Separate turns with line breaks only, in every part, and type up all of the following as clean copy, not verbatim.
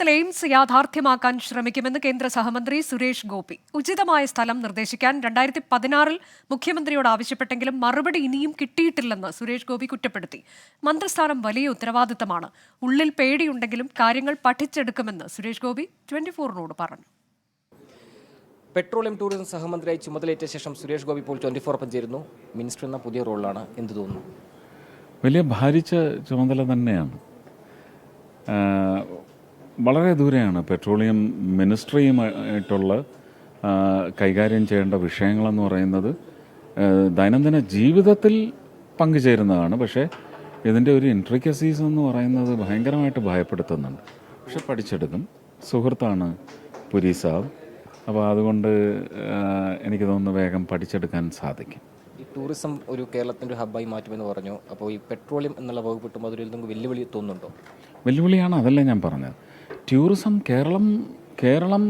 AIIMS യാഥാർത്ഥ്യമാക്കാൻ ശ്രമിക്കുമെന്ന് കേന്ദ്ര സഹമന്ത്രി സുരേഷ് ഗോപി. ഉചിതമായ സ്ഥലം നിർദ്ദേശിക്കാൻ 2016 മുഖ്യമന്ത്രിയോട് ആവശ്യപ്പെട്ടെങ്കിലും മറുപടി ഇനിയും കിട്ടിയിട്ടില്ലെന്ന് സുരേഷ് ഗോപി കുറ്റപ്പെടുത്തി. മന്ത്രിസ്ഥാനം വലിയ ഉത്തരവാദിത്തമാണ്. ഉള്ളിൽ പേടിയുണ്ടെങ്കിലും കാര്യങ്ങൾ പഠിച്ചെടുക്കുമെന്ന് സുരേഷ് ഗോപി 24നോട് പറഞ്ഞു.
പെട്രോളിയം ടൂറിസം സഹമന്ത്രിയായി ചുമതലയേറ്റ ശേഷം സുരേഷ് ഗോപി ഇപ്പോൾ 24 ചേരുന്നു. മിനിസ്റ്റർ എന്ന പുതിയ റോളിലാണ്. എന്ത് തോന്നുന്നു?
വലിയ ഭാരിച്ച ചുമതല തന്നെയാണ്. വളരെ ദൂരെയാണ് പെട്രോളിയം മിനിസ്ട്രിയുമായിട്ടുള്ള കൈകാര്യം ചെയ്യേണ്ട വിഷയങ്ങളെന്ന് പറയുന്നത്. ദൈനംദിന ജീവിതത്തിൽ പങ്കുചേരുന്നതാണ്. പക്ഷേ ഇതിൻ്റെ ഒരു ഇൻട്രിക്കസീസ് എന്ന് പറയുന്നത് ഭയങ്കരമായിട്ട് ഭയപ്പെടുത്തുന്നുണ്ട്. പക്ഷെ പഠിച്ചെടുക്കും. സുഹൃത്താണ് പുരി സാബ്. അപ്പോൾ അതുകൊണ്ട് എനിക്ക് തോന്നുന്നു വേഗം പഠിച്ചെടുക്കാൻ സാധിക്കും.
ഈ ടൂറിസം ഒരു കേരളത്തിൻ്റെ ഹബ്ബായി മാറ്റുമെന്ന് പറഞ്ഞു. അപ്പോൾ ഈ പെട്രോളിയം എന്നുള്ള വകുപ്പ് കിട്ടുമ്പോൾ അതൊരു നിങ്ങൾക്ക് വെല്ലുവിളി തോന്നുന്നുണ്ടോ?
വെല്ലുവിളിയാണ്, അതല്ലേ ഞാൻ പറഞ്ഞത്. ടൂറിസം കേരളം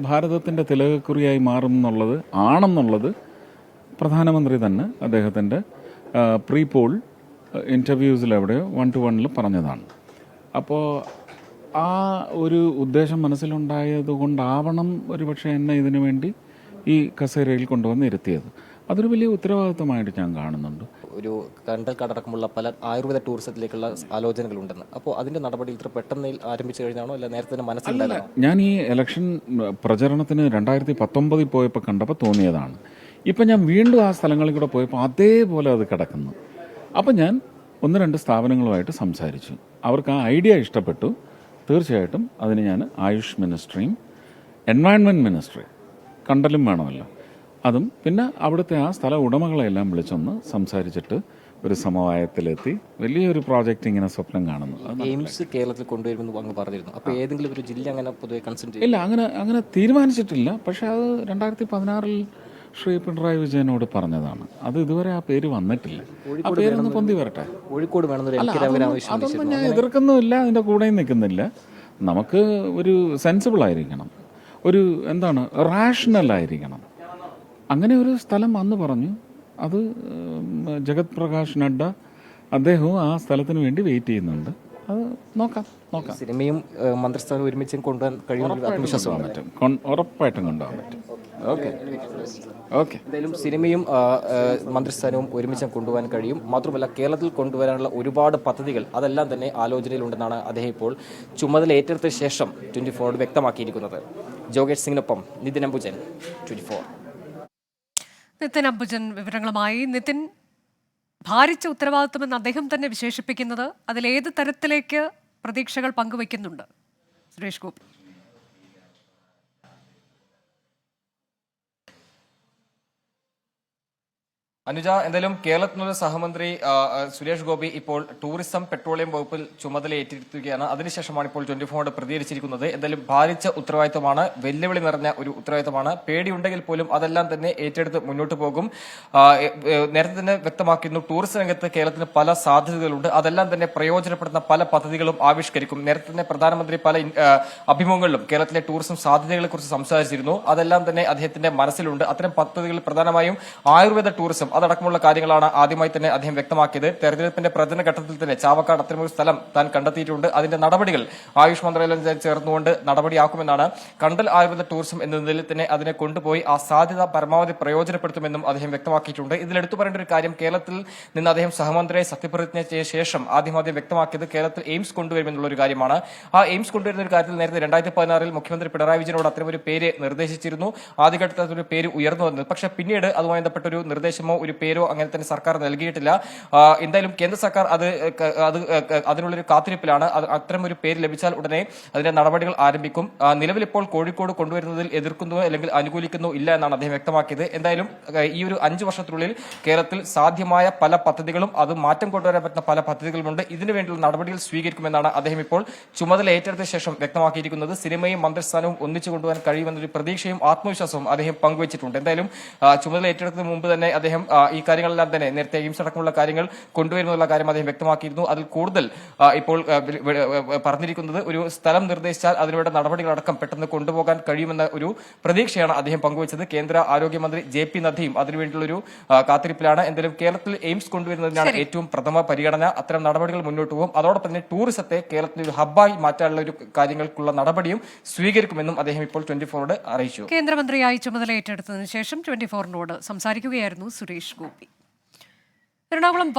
ഭാരതത്തിൻ്റെ തിലകക്കുറിയായി മാറും ആണെന്നുള്ളത് പ്രധാനമന്ത്രി തന്നെ അദ്ദേഹത്തിൻ്റെ പ്രീ പോൾ ഇൻ്റർവ്യൂസിലെവിടെയോ 1-to-1 പറഞ്ഞതാണ്. അപ്പോൾ ആ ഒരു ഉദ്ദേശം മനസ്സിലുണ്ടായതുകൊണ്ടാവണം ഒരുപക്ഷെ എന്നെ ഇതിനു വേണ്ടി ഈ കസേരയിൽ കൊണ്ടുവന്ന് ഇരുത്തിയത്. അതൊരു വലിയ ഉത്തരവാദിത്തമായിട്ട് ഞാൻ കാണുന്നുണ്ട്.
ഒരു കണ്ടൽ കാടക്കമുള്ള പല ആയുർവേദ ടൂറിസത്തിലേക്കുള്ള ആലോചനകളുണ്ടെന്ന്. അപ്പോൾ അതിൻ്റെ നടപടി ഇത്ര പെട്ടെന്ന് ആരംഭിച്ചു കഴിഞ്ഞാണോ അല്ല നേരത്തെ തന്നെ മനസ്സിലല്ല?
ഞാൻ ഈ ഇലക്ഷൻ പ്രചരണത്തിന് 2019 പോയപ്പോൾ കണ്ടപ്പോൾ തോന്നിയതാണ്. ഇപ്പം ഞാൻ വീണ്ടും ആ സ്ഥലങ്ങളിൽ കൂടെ പോയപ്പോൾ അതേപോലെ അത് കിടക്കുന്നു. അപ്പം ഞാൻ 1-2 സ്ഥാപനങ്ങളുമായിട്ട് സംസാരിച്ചു. അവർക്ക് ആ ഐഡിയ ഇഷ്ടപ്പെട്ടു. തീർച്ചയായിട്ടും അതിന് ഞാൻ ആയുഷ് മിനിസ്ട്രിയും എൻവയൺമെൻറ്റ് മിനിസ്ട്രി കണ്ടലും വേണമല്ലോ അതും പിന്നെ അവിടുത്തെ ആ സ്ഥല ഉടമകളെല്ലാം വിളിച്ചൊന്ന് സംസാരിച്ചിട്ട് ഒരു സമവായത്തിലെത്തി വലിയൊരു പ്രോജക്റ്റ് ഇങ്ങനെ സ്വപ്നം കാണുന്നു.
എയിംസ് കേരളത്തിൽ കൊണ്ടുവരുമെന്ന് അങ്ങ് പറഞ്ഞിരുന്നു. അപ്പോൾ ഏതെങ്കിലും ഒരു ജില്ല അങ്ങനെ പൊതുവെ കൺസൾട്ട്
ഇല്ല, അങ്ങനെ തീരുമാനിച്ചിട്ടില്ല. പക്ഷെ അത് 2016 ശ്രീ പിണറായി വിജയനോട് പറഞ്ഞതാണ്. അത് ഇതുവരെ ആ പേര് വന്നിട്ടില്ല. ആ പേരൊന്ന് പൊന്തി വരട്ടെ.
കോഴിക്കോട്
അതൊന്നും ഞാൻ എതിർക്കുന്നുമില്ല, അതിൻ്റെ കൂടെയും നിൽക്കുന്നില്ല. നമുക്ക് ഒരു സെൻസിബിൾ ആയിരിക്കണം, ഒരു റാഷണൽ ആയിരിക്കണം. അങ്ങനെ ഒരു സ്ഥലം അന്ന് പറഞ്ഞു. അത് ജഗത് പ്രകാശ് നഡ്ഡ അദ്ദേഹവും ആ സ്ഥലത്തിന് വേണ്ടി വെയിറ്റ് ചെയ്യുന്നുണ്ട്. അത് നോക്കാം.
സിനിമയും മന്ത്രിസ്ഥാനം ഒരുമിച്ച് കൊണ്ടുപോകാൻ കഴിയും,
ഉറപ്പായിട്ടും കൊണ്ടുപോകാൻ പറ്റും. ഓക്കെ.
എന്തായാലും സിനിമയും മന്ത്രിസ്ഥാനവും ഒരുമിച്ച് കൊണ്ടുപോകാൻ കഴിയും. മാത്രമല്ല കേരളത്തിൽ കൊണ്ടുവരാനുള്ള ഒരുപാട് പദ്ധതികൾ അതെല്ലാം തന്നെ ആലോചനയിലുണ്ടെന്നാണ് അദ്ദേഹം ഇപ്പോൾ ചുമതല ഏറ്റെടുത്ത ശേഷം 24 വ്യക്തമാക്കിയിരിക്കുന്നത്. ജോഗേഷ് സിംഗിനൊപ്പം നിതിൻ അംബുജൻ, 24.
നിതിൻ അംബുജൻ വിവരങ്ങളുമായി. നിതിൻ, ഭാരിച്ച ഉത്തരവാദിത്വമെന്ന് അദ്ദേഹം തന്നെ വിശേഷിപ്പിക്കുന്നത് അതിലേത് തരത്തിലേക്ക് പ്രതീക്ഷകൾ പങ്കുവയ്ക്കുന്നുണ്ട് സുരേഷ് ഗോപി?
അനുജ, എന്തായാലും കേരളത്തിനുള്ള സഹമന്ത്രി സുരേഷ് ഗോപി ഇപ്പോൾ ടൂറിസം പെട്രോളിയം വകുപ്പിൽ ചുമതല ഏറ്റിരിക്കുകയാണ്. അതിനുശേഷമാണ് ഇപ്പോൾ 24 പ്രതികരിച്ചിരിക്കുന്നത്. എന്തായാലും ഭാരിച്ച ഉത്തരവാദിത്തമാണ്, വെല്ലുവിളി നിറഞ്ഞ ഒരു ഉത്തരവാദിത്തമാണ്. പേടിയുണ്ടെങ്കിൽ പോലും അതെല്ലാം തന്നെ ഏറ്റെടുത്ത് മുന്നോട്ട് പോകും. നേരത്തെ തന്നെ വ്യക്തമാക്കുന്നു, ടൂറിസം രംഗത്ത് കേരളത്തിന് പല സാധ്യതകളുണ്ട്. അതെല്ലാം തന്നെ പ്രയോജനപ്പെടുന്ന പല പദ്ധതികളും ആവിഷ്കരിക്കും. നേരത്തെ തന്നെ പ്രധാനമന്ത്രി പല അഭിമുഖങ്ങളിലും കേരളത്തിലെ ടൂറിസം സാധ്യതകളെ കുറിച്ച് സംസാരിച്ചിരുന്നു. അതെല്ലാം തന്നെ അദ്ദേഹത്തിന്റെ മനസ്സിലുണ്ട്. അത്തരം പദ്ധതികൾ പ്രധാനമായും ആയുർവേദ ടൂറിസം അതടക്കമുള്ള കാര്യങ്ങളാണ് ആദ്യമായി തന്നെ അദ്ദേഹം വ്യക്തമാക്കിയത്. തെരഞ്ഞെടുപ്പിന്റെ പ്രചരണ ഘട്ടത്തിൽ തന്നെ ചാവക്കാട് അത്തരമൊരു സ്ഥലം താൻ കണ്ടെത്തിയിട്ടുണ്ട്. അതിന്റെ നടപടികൾ ആയുഷ് മന്ത്രാലയം ചേർന്നുകൊണ്ട് നടപടിയാക്കുമെന്നാണ്. കണ്ടൽ ആയുർവേദ ടൂറിസം എന്നതിൽ തന്നെ അതിനെ കൊണ്ടുപോയി ആ സാധ്യത പരമാവധി പ്രയോജനപ്പെടുത്തുമെന്നും അദ്ദേഹം വ്യക്തമാക്കിയിട്ടുണ്ട്. ഇതിലെടുത്തു പറയേണ്ട ഒരു കാര്യം, കേരളത്തിൽ നിന്ന് അദ്ദേഹം സഹമന്ത്രിയെ സത്യപ്രതിജ്ഞ ചെയ്ത ശേഷം ആദ്യം വ്യക്തമാക്കിയത് കേരളത്തിൽ എയിംസ് കൊണ്ടുവരുമെന്നുള്ള ഒരു കാര്യമാണ്. ആ എയിംസ് കൊണ്ടുവരുന്ന ഒരു കാര്യത്തിൽ നേരത്തെ 2016 മുഖ്യമന്ത്രി പിണറായി വിജയനോട് അത്തരമൊരു പേര് നിർദ്ദേശിച്ചിരുന്നു. ആദ്യഘട്ടത്തിൽ ഒരു പേര് ഉയർന്നു വന്നത്. പക്ഷേ പിന്നീട് അതുമായി ബന്ധപ്പെട്ട ഒരു നിർദ്ദേശമോ ഒരു പേരോ അങ്ങനെ തന്നെ സർക്കാർ നൽകിയിട്ടില്ല. എന്തായാലും കേന്ദ്ര സർക്കാർ അതിനുള്ളൊരു കാത്തിരിപ്പിലാണ്. അത്തരമൊരു പേര് ലഭിച്ചാൽ ഉടനെ അതിന്റെ നടപടികൾ ആരംഭിക്കും. നിലവിലിപ്പോൾ കോഴിക്കോട് കൊണ്ടുവരുന്നതിൽ എതിർക്കുന്നോ അല്ലെങ്കിൽ അനുകൂലിക്കുന്നോ ഇല്ല എന്നാണ് അദ്ദേഹം വ്യക്തമാക്കിയത്. എന്തായാലും ഈ ഒരു 5 വർഷത്തിനുള്ളിൽ കേരളത്തിൽ സാധ്യമായ പല പദ്ധതികളും അത് മാറ്റം കൊണ്ടുവരാൻ പറ്റുന്ന പല പദ്ധതികളുമുണ്ട്. ഇതിനുവേണ്ടിയുള്ള നടപടികൾ സ്വീകരിക്കുമെന്നാണ് അദ്ദേഹം ഇപ്പോൾ ചുമതല ഏറ്റെടുത്ത ശേഷം വ്യക്തമാക്കിയിരിക്കുന്നത്. സിനിമയും മന്ത്രിസ്ഥാനവും ഒന്നിച്ചു കൊണ്ടുപോകാൻ കഴിയുമെന്നൊരു പ്രതീക്ഷയും ആത്മവിശ്വാസവും അദ്ദേഹം പങ്കുവച്ചിട്ടുണ്ട്. എന്തായാലും ചുമതല ഏറ്റെടുക്കുന്നതിന് മുമ്പ് തന്നെ അദ്ദേഹം ഈ കാര്യങ്ങളെല്ലാം തന്നെ നേരത്തെ എയിംസ് അടക്കമുള്ള കാര്യങ്ങൾ കൊണ്ടുവരുന്നുള്ള കാര്യം അദ്ദേഹം വ്യക്തമാക്കിയിരുന്നു. അതിൽ കൂടുതൽ ഇപ്പോൾ പറഞ്ഞിരിക്കുന്നത് ഒരു സ്ഥലം നിർദ്ദേശിച്ചാൽ അതിനുവേണ്ട നടപടികളടക്കം പെട്ടെന്ന് കൊണ്ടുപോകാൻ കഴിയുമെന്ന ഒരു പ്രതീക്ഷയാണ് അദ്ദേഹം പങ്കുവച്ചത്. കേന്ദ്ര ആരോഗ്യമന്ത്രി JP നദ്ദയും അതിനുവേണ്ടിയുള്ള ഒരു കാത്തിരിപ്പിലാണ്. എന്തായാലും കേരളത്തിൽ എയിംസ് കൊണ്ടുവരുന്നതിനാണ് ഏറ്റവും പ്രഥമ പരിഗണന. അത്തരം നടപടികൾ മുന്നോട്ട് പോകും. അതോടൊപ്പം തന്നെ ടൂറിസത്തെ കേരളത്തിൽ ഒരു ഹബ്ബായി മാറ്റാനുള്ള ഒരു കാര്യങ്ങൾക്കുള്ള നടപടിയും സ്വീകരിക്കുമെന്നും അദ്ദേഹം ഇപ്പോൾ 24 അറിയിച്ചു.
കേന്ദ്രമന്ത്രിയായി ചുമതല ഏറ്റെടുത്തതിനു ശേഷം 24 സംസാരിക്കുകയായിരുന്നു സുരേഷ് ഗോപി. എറണാകുളം